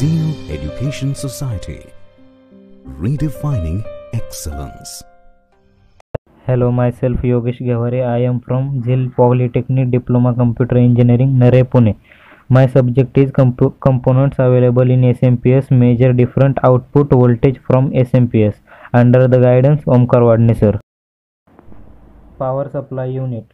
Zeal Education Society, redefining excellence. Hello, myself Yogesh Gavare. I am from Zeal Polytechnic Diploma Computer Engineering, Nare, Pune. My subject is components available in SMPS, measure different output voltage from SMPS under the guidance Omkar Wadne sir. Power supply unit.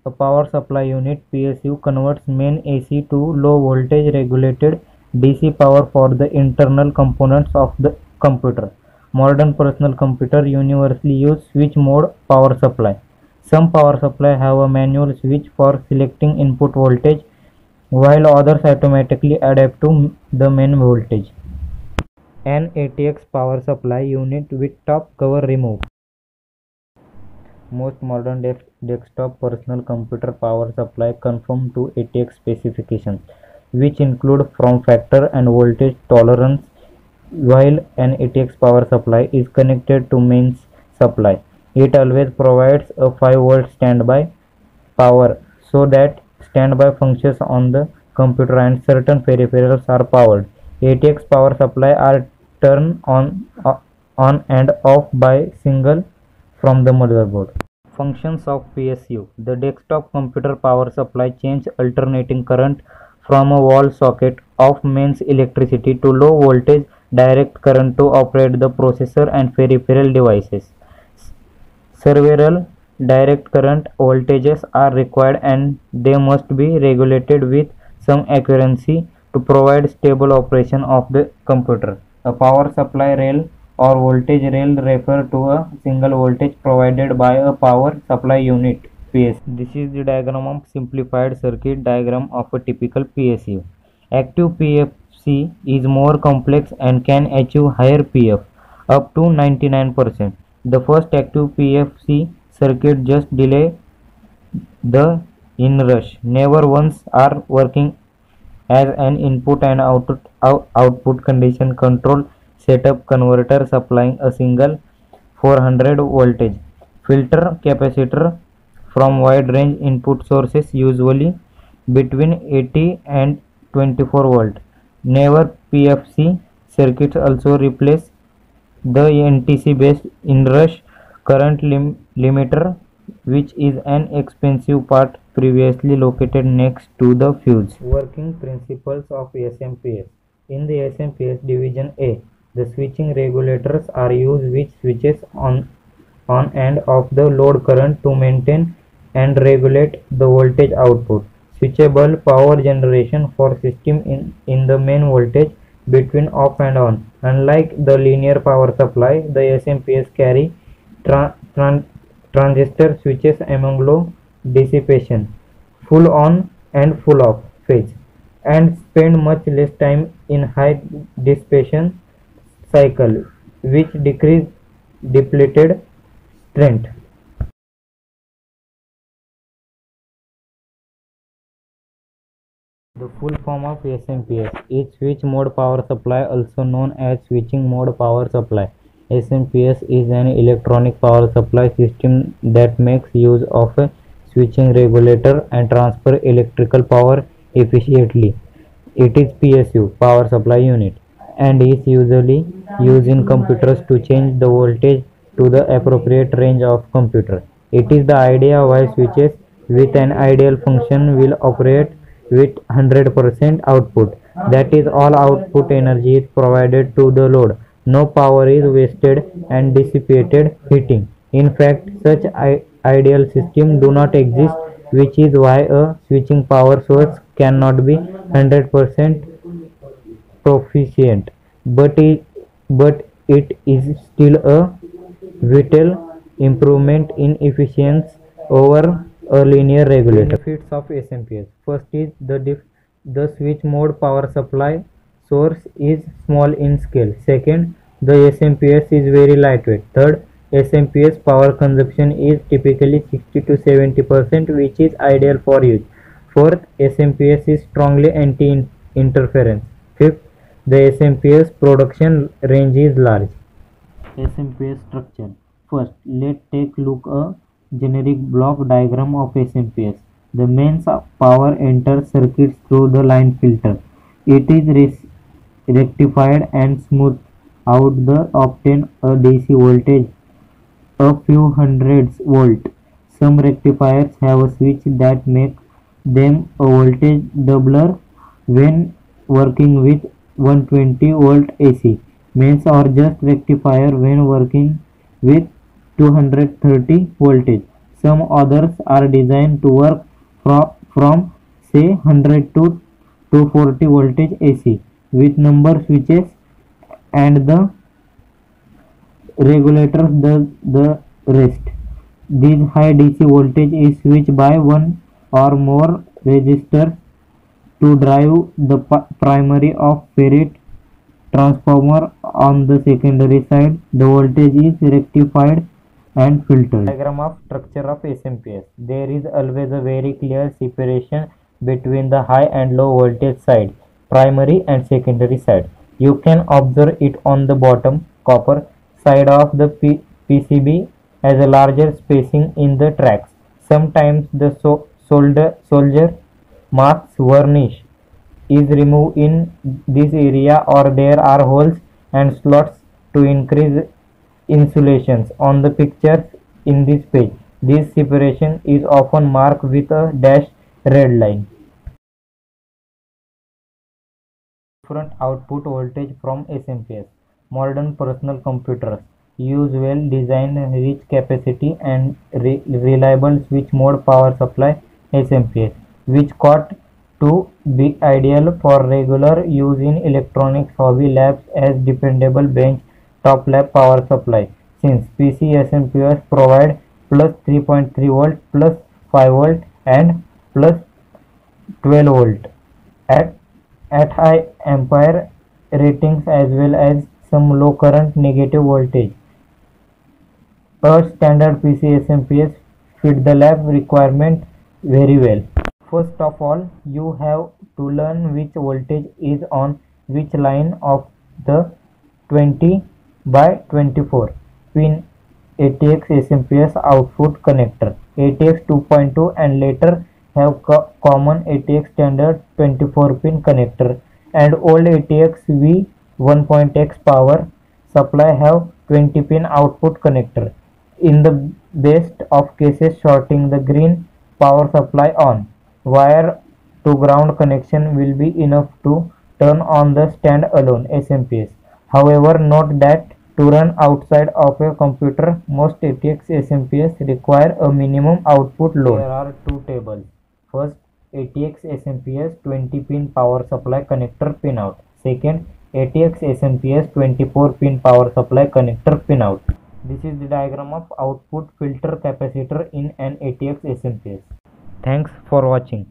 A power supply unit PSU converts main AC to low voltage regulated DC power for the internal components of the computer. Modern personal computer universally use switch mode power supply. Some power supply have a manual switch for selecting input voltage, while others automatically adapt to the main voltage. An ATX power supply unit with top cover removed. Most modern desktop personal computer power supply conform to ATX specifications, which include form factor and voltage tolerance, while an ATX power supply is connected to mains supply. It always provides a 5-volt standby power so that standby functions on the computer and certain peripherals are powered. ATX power supply are turned on and off by signal from the motherboard. Functions of PSU. The desktop computer power supply changes alternating current from a wall socket of mains electricity to low voltage direct current to operate the processor and peripheral devices. Several direct current voltages are required and they must be regulated with some accuracy to provide stable operation of the computer. A power supply rail or voltage rail refer to a single voltage provided by a power supply unit PSU. This is the diagram of simplified circuit diagram of a typical PSU. Active PFC is more complex and can achieve higher PF up to 99%. The first active PFC circuit just delay the inrush. Never once are working as an input and output condition control setup converter supplying a single 400 voltage filter capacitor from wide range input sources usually between 80 and 24 volt. Never PFC circuits also replace the NTC based inrush current limiter, which is an expensive part previously located next to the fuse. Working principles of SMPS. In the SMPS division A, the switching regulators are used which switches on and off the load current to maintain and regulate the voltage output. Switchable power generation for system in the main voltage between off and on. Unlike the linear power supply, the SMPS carry transistor switches among low dissipation, full on and full off phase, and spend much less time in high dissipation cycle, which decrease depleted strength. The full form of SMPS is switch mode power supply, also known as switching mode power supply. SMPS is an electronic power supply system that makes use of a switching regulator and transfer electrical power efficiently. It is PSU power supply unit and is usually used in computers to change the voltage to the appropriate range of computer. It is the idea why switches with an ideal function will operate with 100% output. That is, all output energy is provided to the load. No power is wasted and dissipated heating. In fact, such ideal systems do not exist, which is why a switching power source cannot be 100% proficient, but it is still a vital improvement in efficiency over a linear regulator. Benefits of SMPS. First is the switch mode power supply source is small in scale. Second, the SMPS is very lightweight. Third, SMPS power consumption is typically 60 to 70%, which is ideal for use. Fourth, SMPS is strongly anti-interference. Fifth, the SMPS production range is large. SMPS structure. First, let's take a look at a generic block diagram of SMPS. The mains power enters circuits through the line filter. It is rectified and smooth out the obtain a DC voltage a few hundreds volt. Some rectifiers have a switch that make them a voltage doubler when working with 120 volt AC. Mains or just rectifier when working with 230 voltage. Some others are designed to work from say 100 to 240 voltage AC with number switches and the regulators does the rest. This high DC voltage is switched by one or more resistors to drive the primary of ferrite transformer. On the secondary side, the voltage is rectified and filtered. Diagram of structure of SMPS. There is always a very clear separation between the high and low voltage side, primary and secondary side. You can observe it on the bottom copper side of the PCB as a larger spacing in the tracks. Sometimes the solder marks varnish is removed in this area, or there are holes and slots to increase insulations. On the pictures in this page, this separation is often marked with a dashed red line. Different output voltage from SMPS. Modern personal computers use well-designed, rich capacity and reliable switch mode power supply SMPS, which got to be ideal for regular use in electronics hobby labs as dependable bench top lab power supply. Since PC SMPS provide plus 3.3 volt, plus 5 volt and plus 12 volt at high ampere ratings as well as some low current negative voltage. A standard PC SMPS fit the lab requirement very well. First of all, you have to learn which voltage is on which line of the 20 by 24 pin ATX SMPS output connector. ATX 2.2 and later have common ATX standard 24 pin connector, and old ATX V 1.x power supply have 20 pin output connector. In the best of cases, shorting the green power supply on. Wire to ground connection will be enough to turn on the stand-alone SMPS. However, note that to run outside of a computer, most ATX SMPS require a minimum output load. There are two tables. First, ATX SMPS 20 pin power supply connector pinout. Second, ATX SMPS 24 pin power supply connector pinout. This is the diagram of output filter capacitor in an ATX SMPS. Thanks for watching.